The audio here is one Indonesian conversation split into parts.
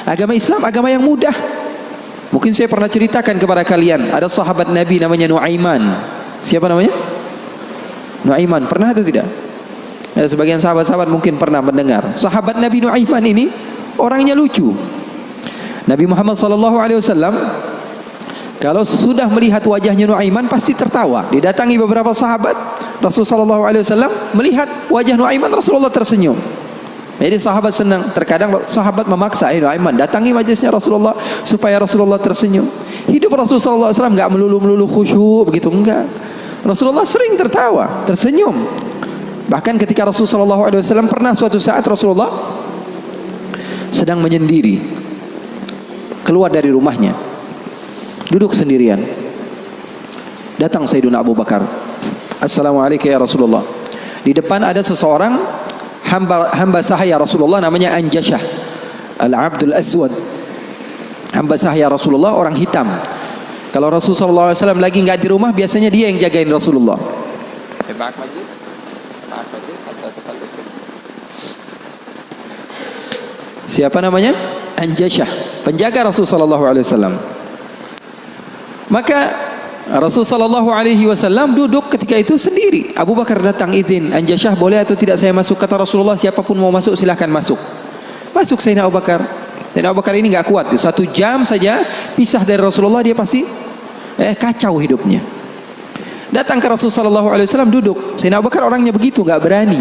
Agama Islam agama yang mudah. Mungkin saya pernah ceritakan kepada kalian, ada sahabat Nabi namanya Nuaiman. Siapa namanya? Nuaiman. Pernah atau tidak? Ada sebagian sahabat-sahabat mungkin pernah mendengar. Sahabat Nabi Nuaiman ini orangnya lucu. Nabi Muhammad SAW kalau sudah melihat wajahnya Nuaiman pasti tertawa. Didatangi beberapa sahabat, Rasulullah SAW melihat wajah Nuaiman, Rasulullah tersenyum. Jadi sahabat senang. Terkadang sahabat memaksa, Nuaiman datangi majelisnya Rasulullah supaya Rasulullah tersenyum. Hidup Rasulullah SAW nggak melulu khusyuk begitu, enggak. Rasulullah sering tertawa, tersenyum. Bahkan ketika Rasulullah SAW pernah suatu saat Rasulullah sedang menyendiri, keluar dari rumahnya, duduk sendirian. Datang Sayyidina Abu Bakar. Assalamualaikum ya Rasulullah. Di depan ada seseorang hamba sahaya Rasulullah namanya Anjashah Al-Abdul Aswad. Hamba sahaya Rasulullah, orang hitam. Kalau Rasulullah SAW lagi nggak di rumah, biasanya dia yang jagain Rasulullah. Siapa namanya? Anjashah, penjaga Rasulullah SAW. Maka Rasulullah SAW duduk ketika itu sendiri. Abu Bakar datang, izin, Anjashah boleh atau tidak saya masuk? Kata Rasulullah, siapapun mau masuk silahkan masuk. Masuk Sayyidina Abu Bakar. Dan Abu Bakar ini nggak kuat. 1 jam saja pisah dari Rasulullah, dia pasti kacau hidupnya. Datang ke Rasulullah SAW duduk. Sayyidina Abu Bakar orangnya begitu, nggak berani.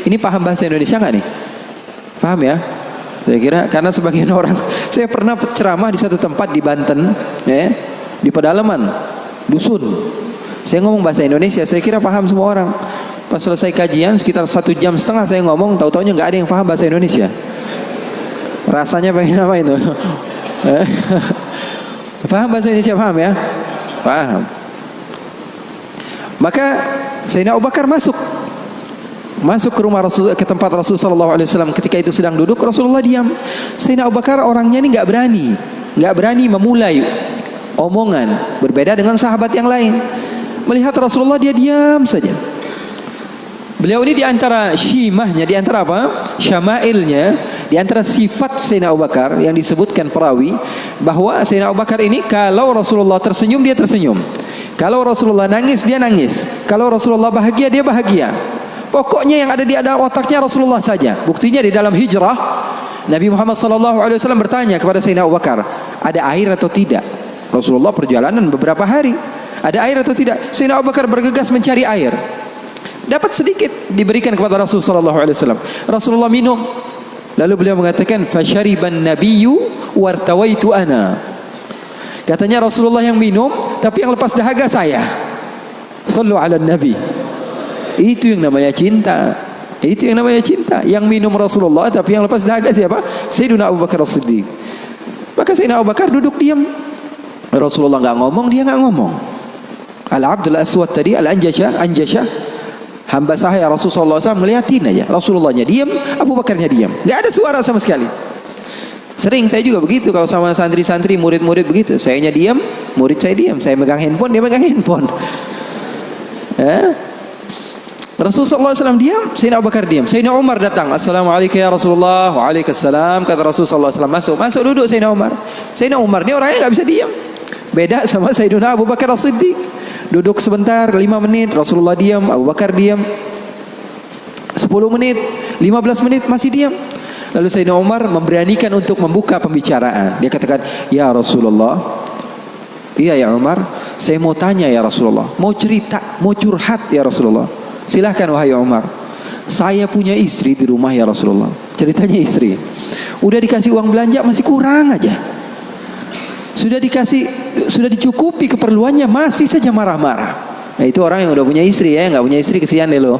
Ini paham bahasa Indonesia nggak nih? Paham ya? Saya kira karena sebagian orang, saya pernah ceramah di satu tempat di Banten, di pedalaman dusun. Saya ngomong bahasa Indonesia, saya kira paham semua orang. Pas selesai kajian sekitar 1,5 jam saya ngomong, tahu-taunya nggak ada yang paham bahasa Indonesia. Rasanya pengen apa itu? Paham bahasa Indonesia, paham ya? Paham. Maka Sayyidina Abu Bakar masuk ke rumah Rasul, ke tempat Rasul sallallahu alaihi wasallam. Ketika itu sedang duduk, Rasulullah diam. Sayyidina Abu Bakar orangnya ini nggak berani memulai omongan, berbeda dengan sahabat yang lain. Melihat Rasulullah dia diam saja. Beliau ini di antara syimahnya, di antara apa? Syama'ilnya, di antara sifat Sayyidina Abu Bakar yang disebutkan perawi bahwa Sayyidina Abu Bakar ini kalau Rasulullah tersenyum dia tersenyum. Kalau Rasulullah nangis dia nangis. Kalau Rasulullah bahagia dia bahagia. Pokoknya yang ada di dalam otaknya Rasulullah saja. Buktinya di dalam hijrah Nabi Muhammad SAW bertanya kepada Sayyidina Abu Bakar, ada air atau tidak? Rasulullah perjalanan beberapa hari, ada air atau tidak? Sayyidina Abu Bakar bergegas mencari air. Dapat sedikit, diberikan kepada Rasulullah SAW. Rasulullah minum. Lalu beliau mengatakan, "Fasyariban nabiyyu wartawaitu ana." Katanya Rasulullah yang minum, tapi yang lepas dahaga saya. Sallu ala nabi. Itu yang namanya cinta. Itu yang namanya cinta. Yang minum Rasulullah, tapi yang lepas dahaga siapa? Sayyidina Abu Bakar As-Siddiq. Maka Sayyidina Abu Bakar duduk diam. Rasulullah nggak ngomong, dia nggak ngomong. Al-Abdul Aswad tadi, Al-Anjashah, hamba sahaya Rasulullah SAW melihatin aja. Rasulullahnya diam, Abu Bakarnya diam. Nggak ada suara sama sekali. Sering saya juga begitu kalau sama santri-santri, murid-murid begitu. Sayanya diam, murid saya diam. Saya megang handphone, dia megang handphone. Rasulullah SAW diam, Sayyidina Abu Bakar diam. Sayyidina Umar datang, Assalamualaikum ya Rasulullah. Waalaikumsalam. Kata Rasulullah SAW, masuk duduk Sayyidina Umar. Sayyidina Umar ini orangnya nggak bisa diam. Beda sama Sayyidina Abu Bakar As-Siddiq. Duduk sebentar, 5 menit, Rasulullah diam, Abu Bakar diam. 10 menit, 15 menit masih diam. Lalu Sayyidina Umar memberanikan untuk membuka pembicaraan. Dia katakan, ya Rasulullah, iya ya Umar, saya mau tanya ya Rasulullah, mau cerita, mau curhat ya Rasulullah. Silahkan wahai Umar. Saya punya istri di rumah ya Rasulullah. Ceritanya istri, udah dikasih uang belanja masih kurang aja. Sudah dicukupi keperluannya masih saja marah-marah. Nah, itu orang yang udah punya istri ya, nggak punya istri kesian deh lo.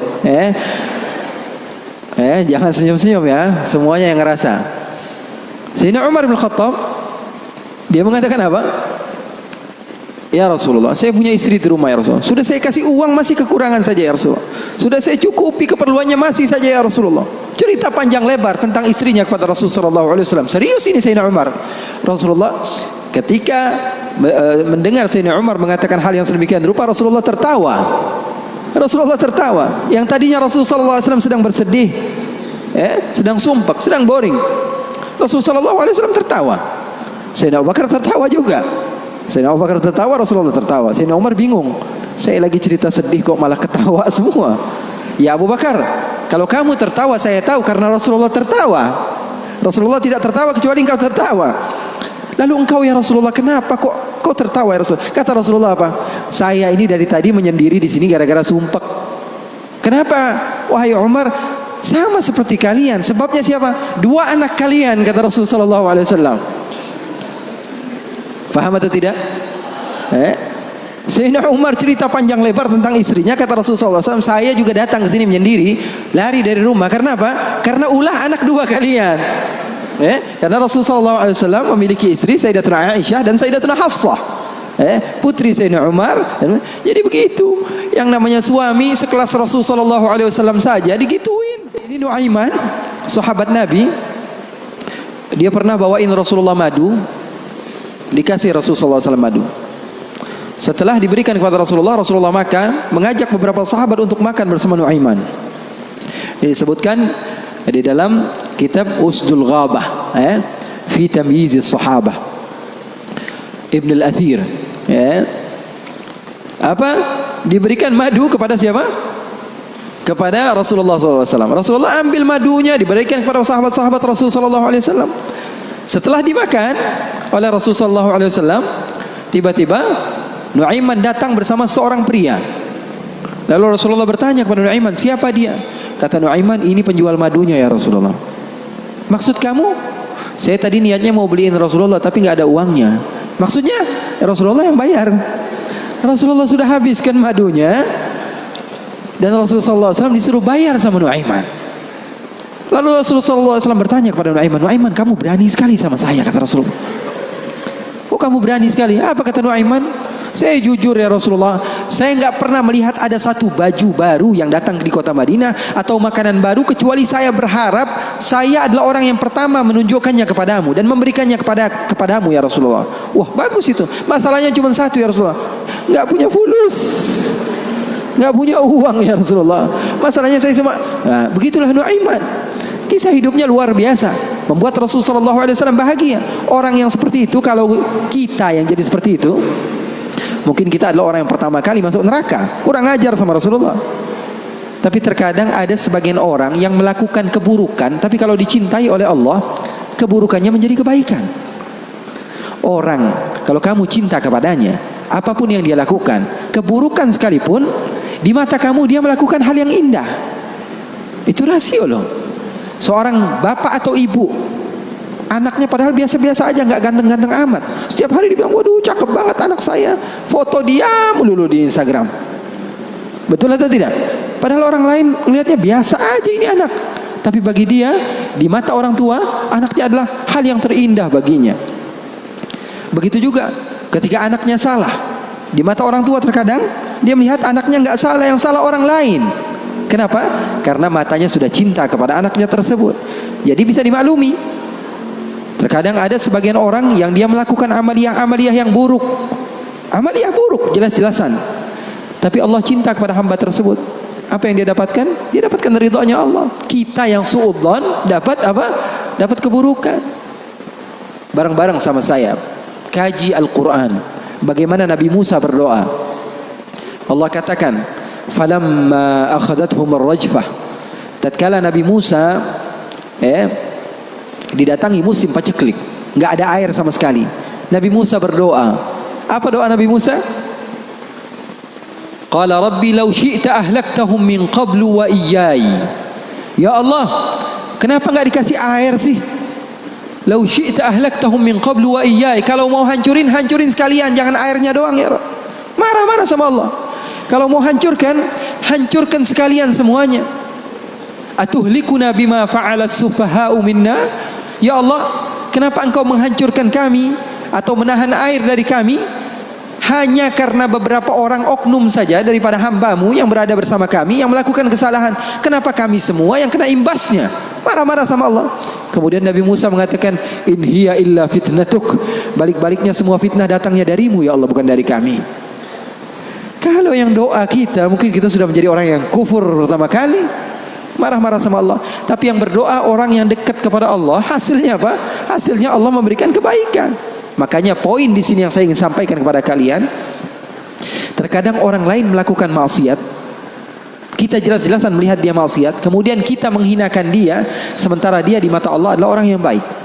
Jangan senyum-senyum ya, semuanya yang ngerasa. Sayyidina Umar bin Khattab dia mengatakan apa? Ya Rasulullah, saya punya istri di rumah ya Rasulullah. Sudah saya kasih uang masih kekurangan saja ya Rasulullah. Sudah saya cukupi keperluannya masih saja ya Rasulullah. Cerita panjang lebar tentang istrinya kepada Rasulullah SAW. Serius ini Sayyidina Umar. Rasulullah ketika mendengar Sayyidina Umar mengatakan hal yang sedemikian rupa, Rasulullah tertawa. Rasulullah tertawa. Yang tadinya Rasulullah SAW sedang bersedih, sedang sumpah, sedang boring. Rasulullah SAW tertawa. Sayyidina Abu Bakar tertawa juga. Sayyidina Abu Bakar tertawa, Rasulullah tertawa. Sayyidina Umar bingung. Saya lagi cerita sedih kok malah ketawa semua. Ya Abu Bakar, kalau kamu tertawa saya tahu karena Rasulullah tertawa. Rasulullah tidak tertawa kecuali engkau tertawa. Lalu engkau ya Rasulullah kenapa kok tertawa ya Rasul? Kata Rasulullah apa? Saya ini dari tadi menyendiri di sini gara-gara sumpek. Kenapa? Wahai Umar, sama seperti kalian. Sebabnya siapa? Dua anak kalian, kata Rasulullah SAW. Faham atau tidak? Sayyidina Umar cerita panjang lebar tentang istrinya. Kata Rasulullah SAW, saya juga datang ke sini menyendiri, lari dari rumah. Karena apa? Karena ulah anak dua kalian. Karena Rasulullah SAW memiliki istri Sayyidatuna Aisyah dan Sayyidatuna Hafsah, putri Sayyidina Umar. Jadi begitu. Yang namanya suami sekelas Rasulullah SAW saja digituin. Ini Nuaiman, sahabat Nabi. Dia pernah bawain Rasulullah madu. Dikasih Rasulullah SAW madu. Setelah diberikan kepada Rasulullah, Rasulullah makan, mengajak beberapa sahabat untuk makan bersama Nuaiman. Ini disebutkan di dalam kitab Usdul Ghabah, fi tamyiz as-sahabah, Ibn al-Athir. Apa? Diberikan madu kepada siapa? Kepada Rasulullah SAW. Rasulullah ambil madunya, diberikan kepada sahabat-sahabat Rasulullah SAW. Setelah dimakan oleh Rasulullah SAW, tiba-tiba Nuaiman datang bersama seorang pria. Lalu Rasulullah bertanya kepada Nuaiman, siapa dia? Kata Nuaiman, ini penjual madunya ya Rasulullah. Maksud kamu? Saya tadi niatnya mau beliin Rasulullah tapi nggak ada uangnya. Maksudnya Rasulullah yang bayar. Rasulullah sudah habiskan madunya dan Rasulullah SAW disuruh bayar sama Nuaiman. Lalu Rasulullah SAW bertanya kepada Nuaiman, Nuaiman kamu berani sekali sama saya, kata Rasulullah. Oh kamu berani sekali. Apa kata Nuaiman? Saya jujur ya Rasulullah, saya nggak pernah melihat ada satu baju baru yang datang di kota Madinah atau makanan baru kecuali saya berharap saya adalah orang yang pertama menunjukkannya kepadamu dan memberikannya kepadamu ya Rasulullah. Wah bagus itu. Masalahnya cuma satu ya Rasulullah, nggak punya fulus, nggak punya uang ya Rasulullah. Masalahnya saya semua. Nah, begitulah Nuaiman. Kisah hidupnya luar biasa, membuat Rasulullah SAW bahagia. Orang yang seperti itu, kalau kita yang jadi seperti itu, mungkin kita adalah orang yang pertama kali masuk neraka. Kurang ajar sama Rasulullah. Tapi terkadang ada sebagian orang yang melakukan keburukan, tapi kalau dicintai oleh Allah, keburukannya menjadi kebaikan. Orang, kalau kamu cinta kepadanya, apapun yang dia lakukan, keburukan sekalipun, di mata kamu dia melakukan hal yang indah. Itu rasio loh. Seorang bapak atau ibu, anaknya padahal biasa-biasa aja, nggak ganteng-ganteng amat, setiap hari dibilang, waduh cakep banget anak saya, foto dia melulu di Instagram. Betul atau tidak? Padahal orang lain melihatnya biasa aja ini anak, tapi bagi dia, di mata orang tua, anaknya adalah hal yang terindah baginya. Begitu juga ketika anaknya salah, di mata orang tua terkadang dia melihat anaknya nggak salah, yang salah orang lain. Kenapa? Karena matanya sudah cinta kepada anaknya tersebut. Jadi bisa dimaklumi. Terkadang ada sebagian orang yang dia melakukan amaliyah yang buruk. Amaliyah buruk, jelas-jelasan. Tapi Allah cinta kepada hamba tersebut. Apa yang dia dapatkan? Dia dapatkan ridhonya Allah. Kita yang suudzon dapat apa? Dapat keburukan. Bareng-bareng sama saya kaji Al-Quran. Bagaimana Nabi Musa berdoa. Allah katakan, falamma akhadathum ar-rajfah, tatkala Nabi Musa didatangi musim paceklik, nggak ada air sama sekali, Nabi Musa berdoa. Apa doa Nabi Musa? Qala rabbi law syi'ta ahlaktahum min qablu wa iyyai. Ya Allah, kenapa nggak dikasih air sih? Law syi'ta ahlaktahum min qablu wa iyyai. Kalau mau hancurin sekalian, jangan airnya doang ya. Marah-marah sama Allah. Kalau mau hancurkan sekalian semuanya. Atuhlikuna bima fa'ala as-sufaha'u minna? Ya Allah, kenapa engkau menghancurkan kami atau menahan air dari kami hanya karena beberapa orang oknum saja daripada hambamu yang berada bersama kami yang melakukan kesalahan? Kenapa kami semua yang kena imbasnya? Marah-marah sama Allah. Kemudian Nabi Musa mengatakan, in hiya illa fitnatuk. Balik-baliknya semua fitnah datangnya darimu ya Allah, bukan dari kami. Kalau yang doa kita, mungkin kita sudah menjadi orang yang kufur pertama kali. marah-marah sama Allah. Tapi yang berdoa orang yang dekat kepada Allah, hasilnya apa? Hasilnya Allah memberikan kebaikan. Makanya poin di sini yang saya ingin sampaikan kepada kalian, terkadang orang lain melakukan maksiat, kita jelas-jelasan melihat dia maksiat, kemudian kita menghinakan dia, sementara dia di mata Allah adalah orang yang baik.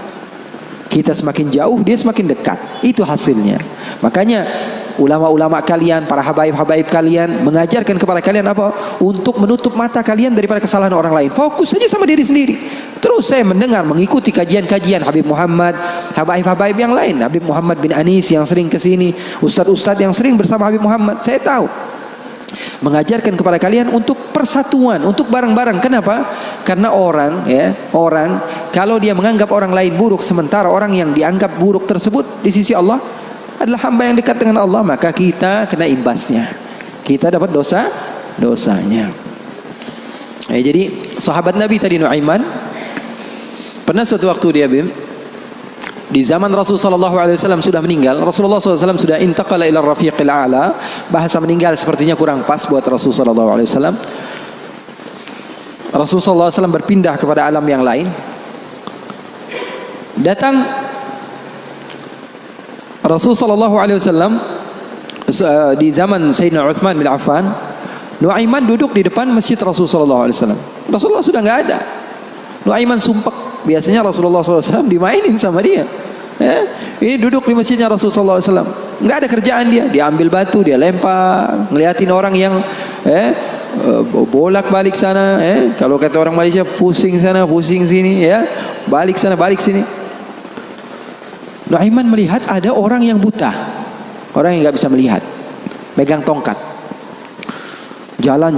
Kita semakin jauh, dia semakin dekat. Itu hasilnya. Makanya ulama-ulama kalian, para habaib-habaib kalian mengajarkan kepada kalian apa? Untuk menutup mata kalian daripada kesalahan orang lain. Fokus saja sama diri sendiri. Terus saya mendengar, mengikuti kajian-kajian Habib Muhammad, habaib-habaib yang lain, Habib Muhammad bin Anis yang sering ke sini, ustadz-ustadz yang sering bersama Habib Muhammad. Saya tahu mengajarkan kepada kalian untuk persatuan, untuk bareng-bareng. Kenapa? Karena orang kalau dia menganggap orang lain buruk, sementara orang yang dianggap buruk tersebut di sisi Allah adalah hamba yang dekat dengan Allah, maka kita kena imbasnya. Kita dapat dosanya. Jadi sahabat Nabi tadi Nuaiman, pernah suatu waktu dia di zaman Rasulullah SAW sudah meninggal. Rasulullah SAW sudah intaqala ila rafiqil a'la. Bahasa meninggal sepertinya kurang pas buat Rasulullah SAW. Rasulullah SAW berpindah kepada alam yang lain. Datang Rasulullah SAW di zaman Sayyidina Uthman bin Affan. Nuaiman duduk di depan masjid Rasulullah SAW. Rasulullah sudah nggak ada. Nuaiman sumpek. Biasanya Rasulullah SAW dimainin sama dia. Ini duduk di masjidnya Rasulullah SAW, nggak ada kerjaan dia ambil batu, dia lempar, ngeliatin orang yang bolak balik sana, kalau kata orang Malaysia, pusing sana, pusing sini, balik sana, balik sini. Nuaiman melihat ada orang yang buta, orang yang nggak bisa melihat, megang tongkat. Jalan,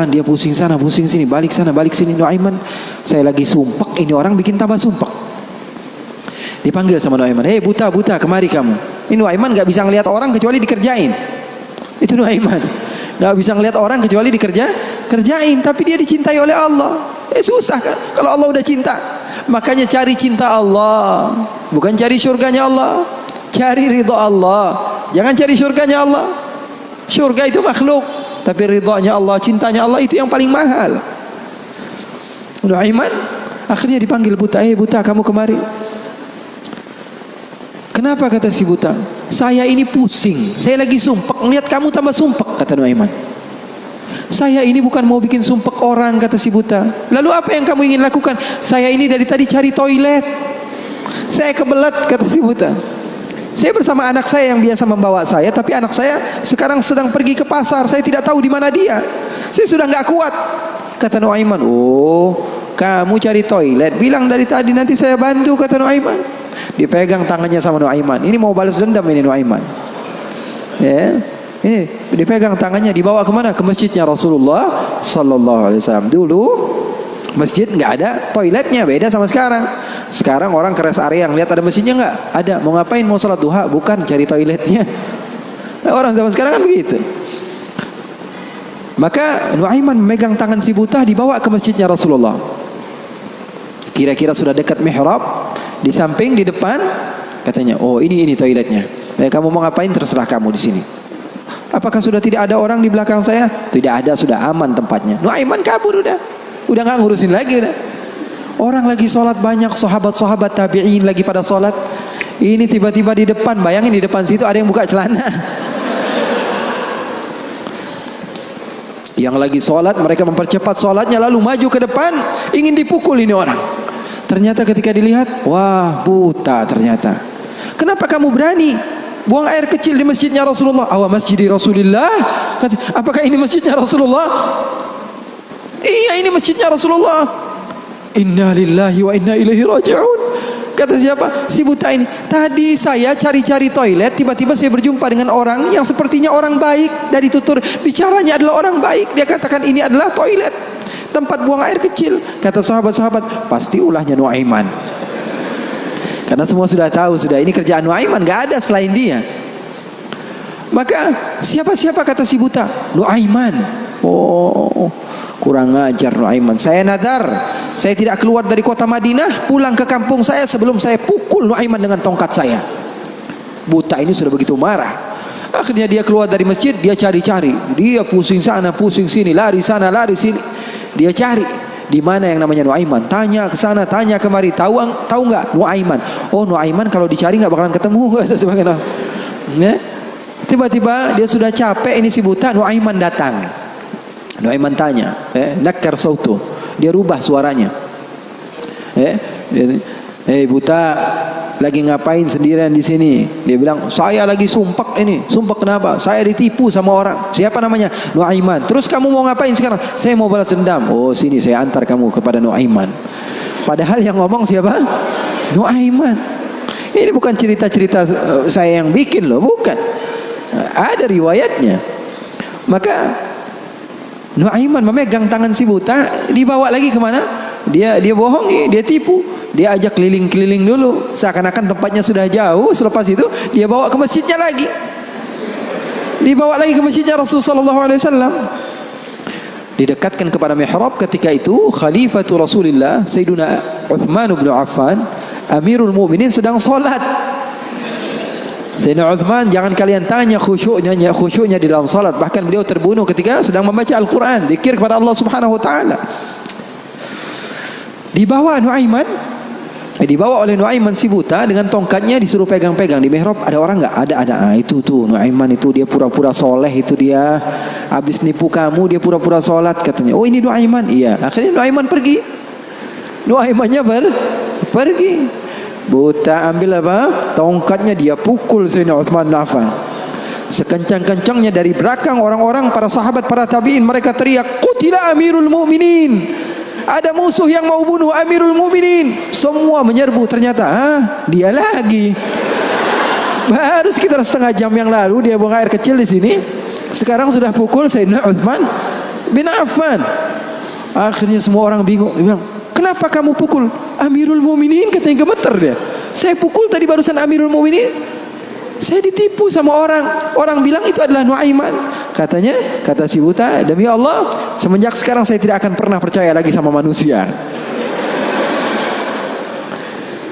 dia pusing sana, pusing sini, balik sana, balik sini. Nuaiman, saya lagi sumpek, ini orang bikin tambah sumpek. Dipanggil sama Nuaiman, hei buta, kemari kamu. Ini Nuaiman gak bisa ngelihat orang kecuali dikerjain. Itu Nuaiman, gak bisa ngelihat orang kecuali kerjain. Tapi dia dicintai oleh Allah. Susah kan kalau Allah udah cinta. Makanya cari cinta Allah, bukan cari surganya Allah. Cari ridha Allah, jangan cari surganya Allah. Surga itu makhluk, tapi ridhanya Allah, cintanya Allah itu yang paling mahal. Nuaiman akhirnya dipanggil buta, buta kamu kemari. Kenapa, kata si buta? Saya ini pusing, saya lagi sumpek, ngeliat kamu tambah sumpek, kata Nuaiman. Saya ini bukan mau bikin sumpek orang, kata si buta. Lalu apa yang kamu ingin lakukan? Saya ini dari tadi cari toilet, saya kebelet, kata si buta. Saya bersama anak saya yang biasa membawa saya, tapi anak saya sekarang sedang pergi ke pasar, saya tidak tahu di mana dia. Saya sudah nggak kuat, kata Nuaiman. Oh, kamu cari toilet, bilang dari tadi, nanti saya bantu, kata Nuaiman. Dipegang tangannya sama Nuaiman. Ini mau balas dendam ini Nuaiman. Ini dipegang tangannya, dibawa kemana? Ke masjidnya Rasulullah Sallallahu Alaihi Wasallam. Dulu masjid nggak ada toiletnya, beda sama sekarang. Sekarang orang ke rest area yang lihat ada masjidnya nggak? Ada. Mau ngapain? Mau sholat duha? Bukan, cari toiletnya. Orang zaman sekarang kan begitu. Maka Nuaiman memegang tangan si buta, dibawa ke masjidnya Rasulullah. Kira-kira sudah dekat mihrab, di samping, di depan, katanya, oh ini toiletnya. Kamu mau ngapain? Terserah kamu di sini. Apakah sudah tidak ada orang di belakang saya? Tidak ada, sudah aman tempatnya. Nuaiman kabur udah nggak ngurusin lagi udah. Orang lagi sholat banyak, sahabat-sahabat tabi'in lagi pada sholat. Ini tiba-tiba di depan, bayangin di depan situ ada yang buka celana. Yang lagi sholat, mereka mempercepat sholatnya, lalu maju ke depan, ingin dipukul ini orang. Ternyata ketika dilihat, wah buta ternyata. Kenapa kamu berani buang air kecil di masjidnya Rasulullah? Awa masjidi Rasulullah. Apakah ini masjidnya Rasulullah? Iya, ini masjidnya Rasulullah. Inna lillahi wa inna ilaihi raji'un. Kata siapa? Si buta ini. Tadi saya cari-cari toilet, tiba-tiba saya berjumpa dengan orang yang sepertinya orang baik. Dari tutur bicaranya adalah orang baik. Dia katakan ini adalah toilet, tempat buang air kecil. Kata sahabat-sahabat, pasti ulahnya Nuaiman. Karena semua sudah tahu, sudah ini kerjaan Nuaiman, gak ada selain dia. Maka siapa kata si buta? Nuaiman. Oh, kurang ajar Nuaiman. Saya nadar, saya tidak keluar dari kota Madinah, pulang ke kampung saya sebelum saya pukul Nuaiman dengan tongkat saya. Buta ini sudah begitu marah. Akhirnya dia keluar dari masjid, dia cari-cari. Dia pusing sana, pusing sini, lari sana, lari sini. Dia cari. Di mana yang namanya Nuaiman? Tanya ke sana, tanya kemari. Tahu nggak Nuaiman? Oh, Nuaiman kalau dicari nggak bakalan ketemu. Sebagian orang. Ya? Tiba-tiba dia sudah capek ini si buta, Nuaiman datang. Nuaiman tanya, nakkar sautu. Dia rubah suaranya. Buta, lagi ngapain sendirian di sini? Dia bilang, saya lagi sumpek ini. Sumpek kenapa? Saya ditipu sama orang. Siapa namanya? Nuaiman. Terus kamu mau ngapain sekarang? Saya mau balas dendam. Oh, sini saya antar kamu kepada Nuaiman. Padahal yang ngomong siapa? Nuaiman. Ini bukan cerita-cerita saya yang bikin loh, bukan. Ada riwayatnya. Maka Nuaiman memegang tangan si buta, dibawa lagi kemana? Dia bohongi, dia tipu. Dia ajak keliling-keliling dulu, seakan-akan tempatnya sudah jauh. Selepas itu dia bawa ke masjidnya lagi. Dibawa lagi ke masjidnya Rasulullah SAW. Didekatkan kepada mihrab. Ketika itu Khalifatul Rasulullah Sayyiduna Uthman bin Affan, Amirul Mukminin, sedang salat. Sayyidina Uthman, jangan kalian tanya khusyuknya di dalam salat. Bahkan beliau terbunuh ketika sedang membaca Al-Quran, zikir kepada Allah Subhanahu Wa Taala. Dibawa oleh Nuaiman si buta dengan tongkatnya, disuruh pegang-pegang. Di mihrab ada orang nggak? Ada. Itu tuh Nuaiman itu, dia pura-pura soleh, itu dia habis nipu kamu, dia pura-pura sholat katanya. Oh, ini Nuaiman. Iya. Akhirnya Nuaiman pergi. Nuaimannya pergi. Buta ambil apa? Tongkatnya, dia pukul Sayyidina Uthman bin Affan. Sekencang-kencangnya dari belakang orang-orang, para sahabat, para tabi'in, mereka teriak, "Qutila Amirul Mukminin." Ada musuh yang mau bunuh Amirul Mukminin. Semua menyerbu. Ternyata dia lagi. Baru sekitar setengah jam yang lalu dia buang air kecil di sini. Sekarang sudah pukul Sayyidina Uthman bin Affan. Akhirnya semua orang bingung. Dia bilang, kenapa kamu pukul Amirul Mukminin? Katanya gemeter dia. Saya pukul tadi barusan Amirul Mukminin. Saya ditipu sama orang. Orang bilang itu adalah Nuaiman. Kata si buta, demi Allah, semenjak sekarang saya tidak akan pernah percaya lagi sama manusia.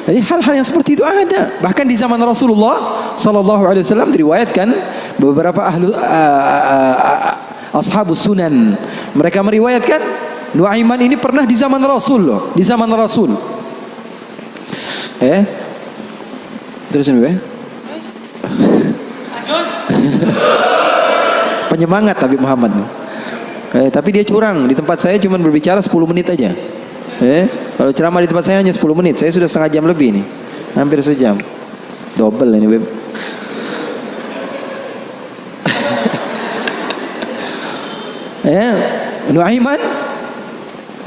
Jadi hal-hal yang seperti itu ada. Bahkan di zaman Rasulullah sallallahu alaihi wasallam diriwayatkan beberapa ashabus sunan, mereka meriwayatkan Nuaiman ini pernah di zaman Rasul loh, di zaman Rasul. Terusin penyemangat Habib Muhammad. Tapi dia curang. Di tempat saya cuma berbicara 10 menit aja. Kalau ceramah di tempat saya hanya 10 menit. Saya sudah setengah jam lebih nih. Hampir sejam. Double ini, Beb. Nuaiman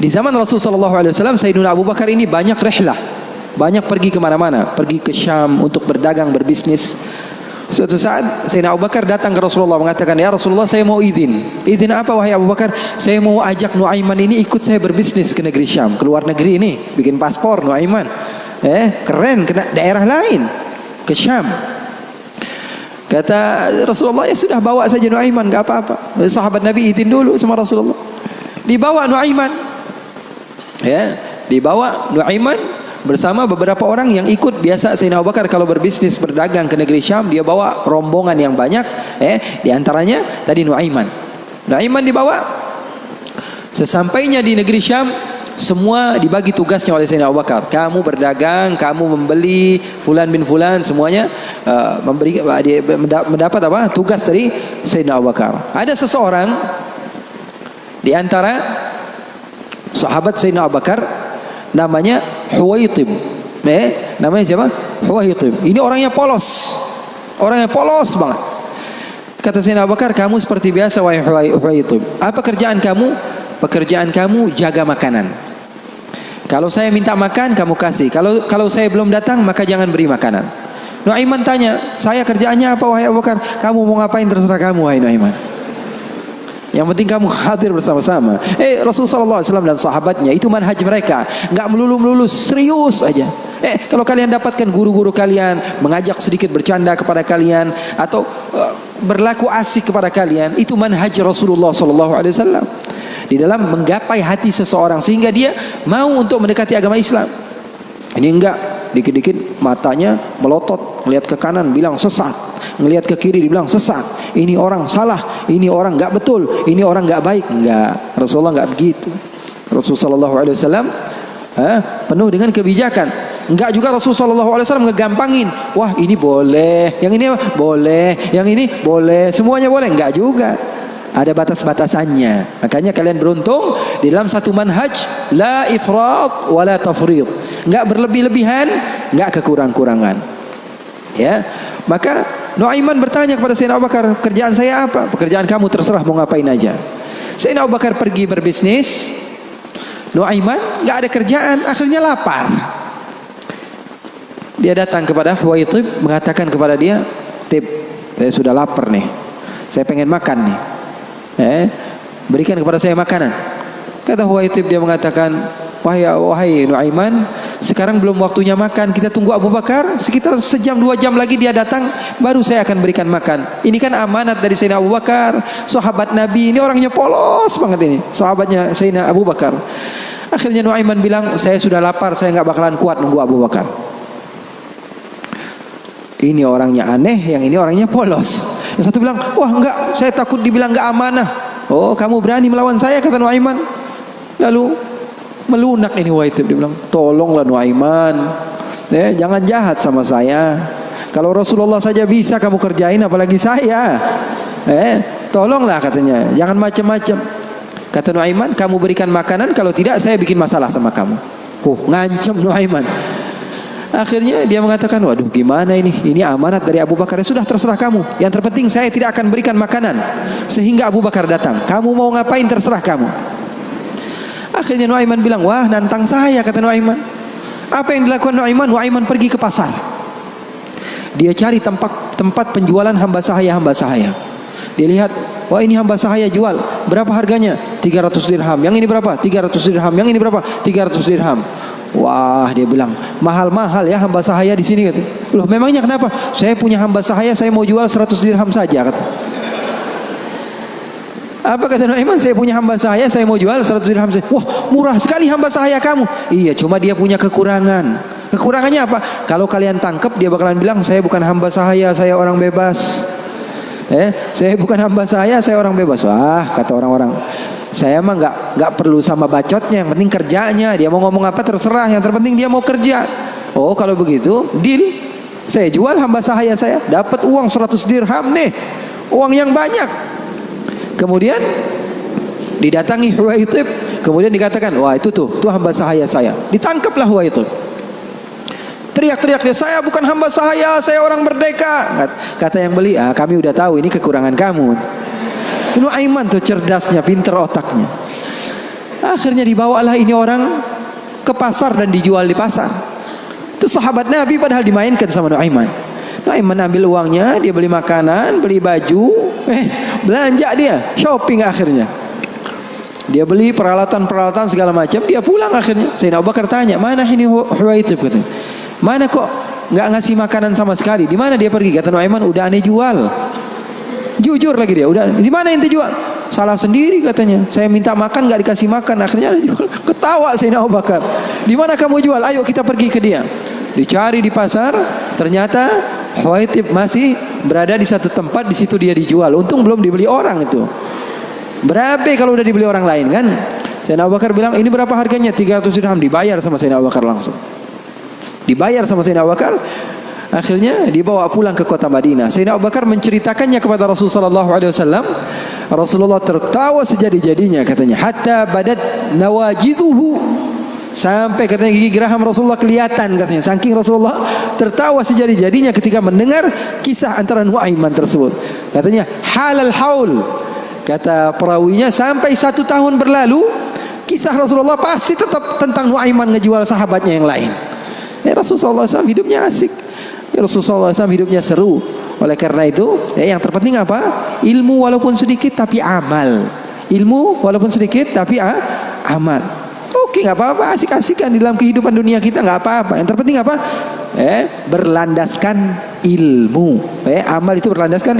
di zaman Rasulullah SAW, Sayyidina Abu Bakar ini banyak rihlah, banyak pergi kemana-mana, pergi ke Syam untuk berdagang, berbisnis. Suatu saat Sayyidina Abu Bakar datang ke Rasulullah mengatakan, ya Rasulullah, saya mau izin. Izin apa wahai Abu Bakar? Saya mau ajak Nuaiman ini ikut saya berbisnis ke negeri Syam, ke luar negeri ini, bikin paspor Nuaiman. Keren, ke daerah lain, ke Syam. Kata Rasulullah, ya sudah, bawa saja Nuaiman, gak apa-apa. Sahabat Nabi izin dulu sama Rasulullah. Dibawa Nuaiman. Dibawa Nuaiman bersama beberapa orang yang ikut. Biasa Sayyidina Abu Bakar kalau berbisnis, berdagang ke negeri Syam, dia bawa rombongan yang banyak. Di antaranya tadi Nuaiman. Nuaiman dibawa. Sesampainya di negeri Syam, semua dibagi tugasnya oleh Sayyidina Abu Bakar. Kamu berdagang, kamu membeli, fulan bin fulan, semuanya mendapat apa? Tugas dari Sayyidina Abu Bakar. Ada seseorang di antara sahabat Sayyidina Abu Bakar, namanya Huwaitib. Namanya siapa? Huwaitib. Ini orangnya polos. Orangnya polos banget. Kata Sayyidina Abu Bakar, kamu seperti biasa wahai Huwaitib. Apa kerjaan kamu? Pekerjaan kamu jaga makanan. Kalau saya minta makan, kamu kasih. Kalau saya belum datang, maka jangan beri makanan. Nuaiman tanya, saya kerjaannya apa wahai Abu Bakar? Kamu mau ngapain terserah kamu wahai Nuaiman. Yang penting kamu hadir bersama-sama. Rasulullah SAW dan sahabatnya itu manhaj mereka, nggak melulu serius aja. Kalau kalian dapatkan guru-guru kalian mengajak sedikit bercanda kepada kalian atau berlaku asik kepada kalian, itu manhaj Rasulullah SAW di dalam menggapai hati seseorang sehingga dia mau untuk mendekati agama Islam. Ini enggak, dikit-dikit matanya melotot, melihat ke kanan bilang sesat, ngelihat ke kiri dibilang sesat, ini orang salah, ini orang nggak betul, ini orang nggak baik. Enggak, Rasulullah nggak begitu. Rasulullah SAW penuh dengan kebijakan. Enggak juga Rasulullah SAW ngegampangin. Wah ini boleh, yang ini boleh, yang ini boleh, semuanya boleh. Enggak juga. Ada batas-batasannya. Makanya kalian beruntung di dalam satu manhaj, la ifrat wa la tafrid. Enggak berlebih-lebihan, enggak kekurang-kurangan. Ya. Maka Nuaiman bertanya kepada Sayyidina Abu Bakar, "Pekerjaan saya apa?" "Pekerjaan kamu terserah, mau ngapain aja." Sayyidina Abu Bakar pergi berbisnis. Nuaiman enggak ada kerjaan, akhirnya lapar. Dia datang kepada Huwaitib, mengatakan kepada dia, "Tib, saya sudah lapar nih. Saya pengen makan nih. Berikan kepada saya makanan." Kata Huwaitib, dia mengatakan, wahai Nuaiman, sekarang belum waktunya makan. Kita tunggu Abu Bakar sekitar sejam 2 jam lagi dia datang, baru saya akan berikan makan. Ini kan amanat dari Sayyidina Abu Bakar, sahabat Nabi. Ini orangnya polos banget ini, sahabatnya Sayyidina Abu Bakar. Akhirnya Nuaiman bilang, "Saya sudah lapar, saya nggak bakalan kuat nunggu Abu Bakar." Ini orangnya aneh, yang ini orangnya polos. Yang satu bilang, "Wah enggak, saya takut dibilang enggak amanah." "Oh, kamu berani melawan saya?" kata Nuaiman. Lalu melunak ini Huwaitib, dia bilang, "Tolonglah Nuaiman, jangan jahat sama saya. Kalau Rasulullah saja bisa kamu kerjain, apalagi saya. Tolonglah," katanya, "jangan macam-macam." Kata Nuaiman, "Kamu berikan makanan, kalau tidak saya bikin masalah sama kamu." Ngancam Nuaiman. Akhirnya dia mengatakan, "Waduh, gimana ini? Ini amanat dari Abu Bakar. Sudah, terserah kamu. Yang terpenting saya tidak akan berikan makanan sehingga Abu Bakar datang. Kamu mau ngapain terserah kamu." Akhirnya Nuaiman bilang, "Wah, nantang saya," kata Nuaiman. Apa yang dilakukan Nuaiman? Nuaiman pergi ke pasar. Dia cari tempat penjualan hamba sahaya. Dia lihat, wah ini hamba sahaya jual. Berapa harganya? 300 dirham. Yang ini berapa? 300 dirham. Yang ini berapa? 300 dirham. Wah, dia bilang, mahal-mahal ya hamba sahaya di sini, kata. "Loh, memangnya kenapa?" "Saya punya hamba sahaya, saya mau jual 100 dirham saja," kata. "Apa?" kata Nuaiman, "Saya punya hamba sahaya, saya mau jual 100 dirham saja." "Wah, murah sekali hamba sahaya kamu." "Iya, cuma dia punya kekurangan." "Kekurangannya apa?" "Kalau kalian tangkap, dia bakalan bilang, 'Saya bukan hamba sahaya, saya orang bebas.' Saya bukan hamba saya orang bebas." Wah, kata orang-orang, "Saya mah nggak perlu sama bacotnya, yang penting kerjanya. Dia mau ngomong apa terserah, yang terpenting dia mau kerja." "Oh, kalau begitu, deal. Saya jual hamba sahaya saya, dapat uang 100 dirham nih, uang yang banyak." Kemudian didatangi Huwaitib, kemudian dikatakan, "Wah, itu tuh hamba sahaya saya." Ditangkaplah Huwaitib. Teriak-teriak dia, "Saya bukan hamba sahaya, saya orang merdeka." Kata yang beli, "Kami udah tahu ini kekurangan kamu." Nuaiman tuh cerdasnya, pinter otaknya. Akhirnya dibawalah ini orang ke pasar dan dijual di pasar. Itu sahabat Nabi padahal dimainkan sama Nuaiman. Nuaiman ambil uangnya, dia beli makanan, beli baju, belanja dia, shopping akhirnya. Dia beli peralatan segala macam, dia pulang akhirnya. Sayyidina Abu Bakar tanya, "Mana ini Huwaitib?" katanya. "Mana kok nggak ngasih makanan sama sekali? Di mana dia pergi?" Kata Nuaiman, "Udah aneh jual." Jujur lagi dia, "Udah, di mana ente jual?" "Salah sendiri," katanya. "Saya minta makan nggak dikasih makan, akhirnya ada jual." Ketawa Sayyidina Abu Bakar. "Di mana kamu jual? Ayo kita pergi ke dia." Dicari di pasar, ternyata Huwaitib masih berada di satu tempat, di situ dia dijual. Untung belum dibeli orang itu. Berapa kalau udah dibeli orang lain kan? Sayyidina Abu Bakar bilang, "Ini berapa harganya?" 300 dirham. Dibayar sama Sayyidina Abu Bakar langsung. Dibayar sama Sayyidina Abu Bakar. Akhirnya dibawa pulang ke kota Madinah. Sayyidina Abu Bakar menceritakannya kepada Rasulullah SAW. Rasulullah tertawa sejadi-jadinya, katanya, "Hatta badat nawajidhuhu." Sampai katanya gigi geraham Rasulullah kelihatan, katanya. Saking Rasulullah tertawa sejadi-jadinya ketika mendengar kisah antara Nuaiman tersebut. Katanya, "Halal haul." Kata perawinya, sampai 1 tahun berlalu, kisah Rasulullah pasti tetap tentang Nuaiman ngejual sahabatnya yang lain. Rasulullah SAW hidupnya asik. Rasulullah SAW hidupnya seru. Oleh karena itu, yang terpenting apa? Ilmu walaupun sedikit tapi amal. Ilmu walaupun sedikit tapi amal. Oke, nggak apa-apa, asik-asikan di dalam kehidupan dunia kita, nggak apa-apa. Yang terpenting apa? Berlandaskan ilmu. Amal itu berlandaskan